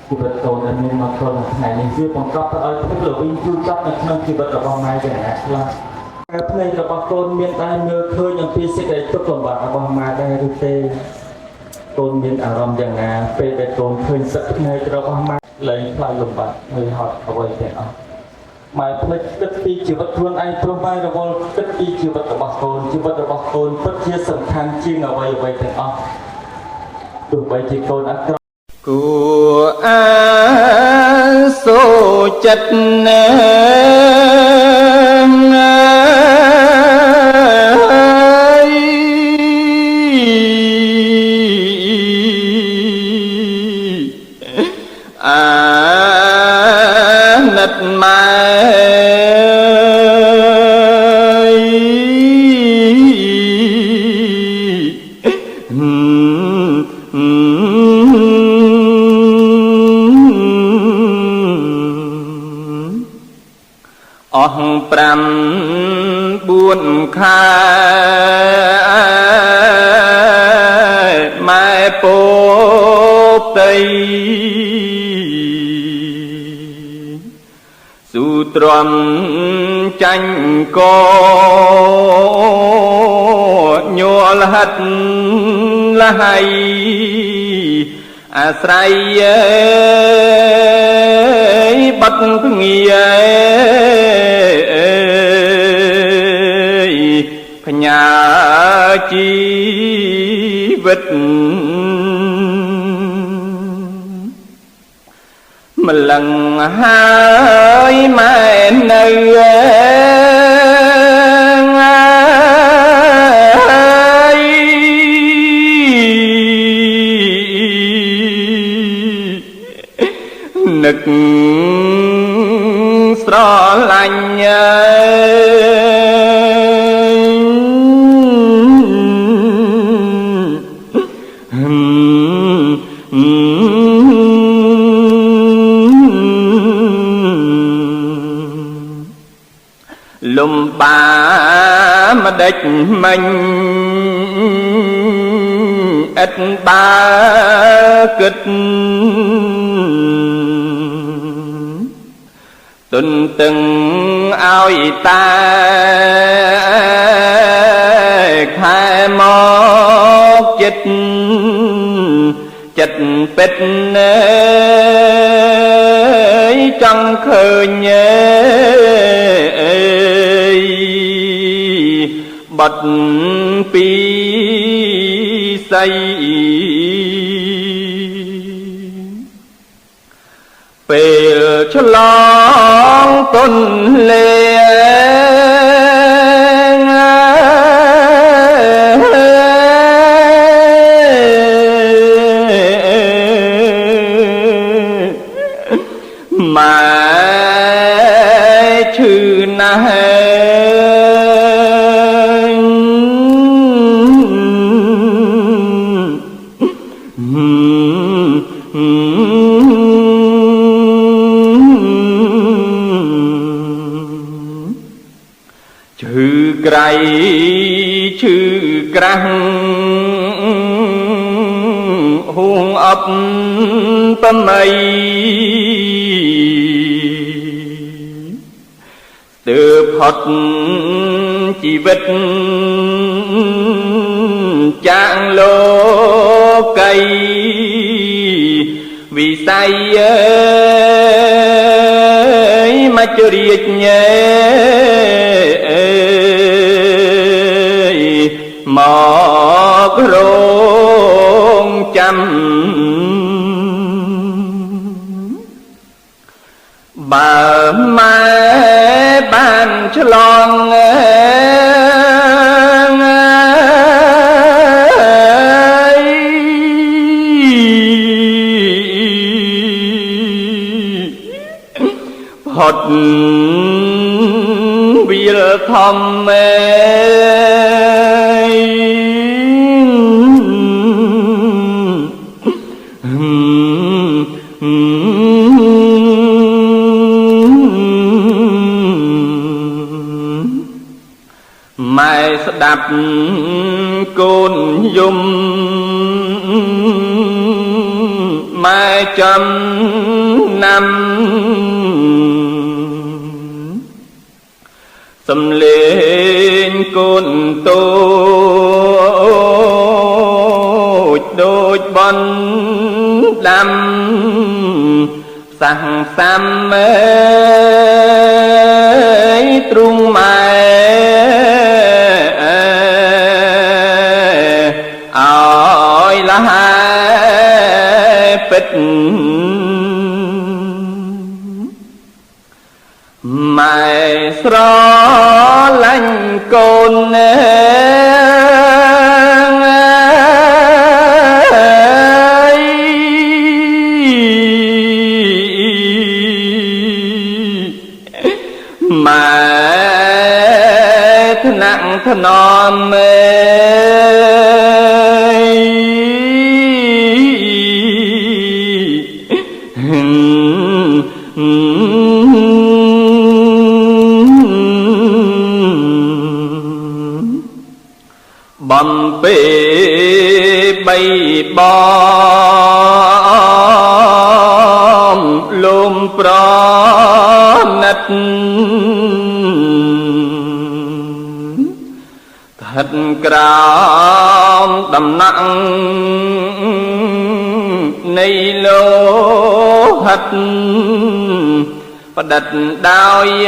ជីវិតកូនដែលមានមកទល់នឹងថ្ងៃនេះវាបង្កប់ទៅឲ្យទឹកល្វីងជូរចត់នៅក្នុងជីវិតរបស់ម៉ែយ៉ាងណាខ្លះតែភ្នែករបស់កូនមានតែមើលឃើញអំពីសេចក្តីទុក្ខលំបាករបស់ម៉ែដែរឬទេកូនមានអារម្មណ៍យ៉ាងណាពេលដែលកូនឃើញសឹកភ្នែករបស់ម៉ែលែងខ្លាចលំបាកហើយហត់អ្វីទាំងអស់ម៉ែភ្លេចគិតពីជីវិតខ្លួនឯងព្រោះម៉ែរវល់គិតពីជីវិតរបស់កូនជីវិតរបស់កូនពិតជាសំខាន់ជាងអ្វីទាំងអស់ទោះបីជាកូនអាក្រក់គួអាសូចិត្តណាណិតម៉ែអស់5-4 ខែម៉ែពោផ្ទៃស៊ូទ្រាំចាញ់កញ័រហិតលហើយអាស្រ័យបាត់ភ្ងាផ្ញើជីវិតម្លឹងហើយម៉ែនៅនឹកស្រឡាញ់លំបាម្ដេចមិញឥតបាគិតទុនតឹងឲ្យតែខែមកចិត្តពេតចង់ឃើញបត់ពីស័យពេលឆ្លងទុនលេម៉ែឈឺណាស់ឈឺក្រៃឈឺក្រាស់ហួងអប់ប្រមៃទើបផុតជីវិតចាងលោកីវិស័យមករាជញេមករងចាំបើម៉ែបានឆ្លងផុតវាលធំម៉ែស្ដាប់កូនយំ ម៉ែចំណាំសំលេងកូនតូចដូចបនដាំសាំងសាំទ្រុងម៉ែឲ្យលហើយពិតម៉ែស្រឡាញ់កូនម៉ែថ្នាក់ថ្នមបំពេបីបំលំប្រណិតស្ថិតក្រោមដំណាក់នៃលោហិតផ្ដិតដោយ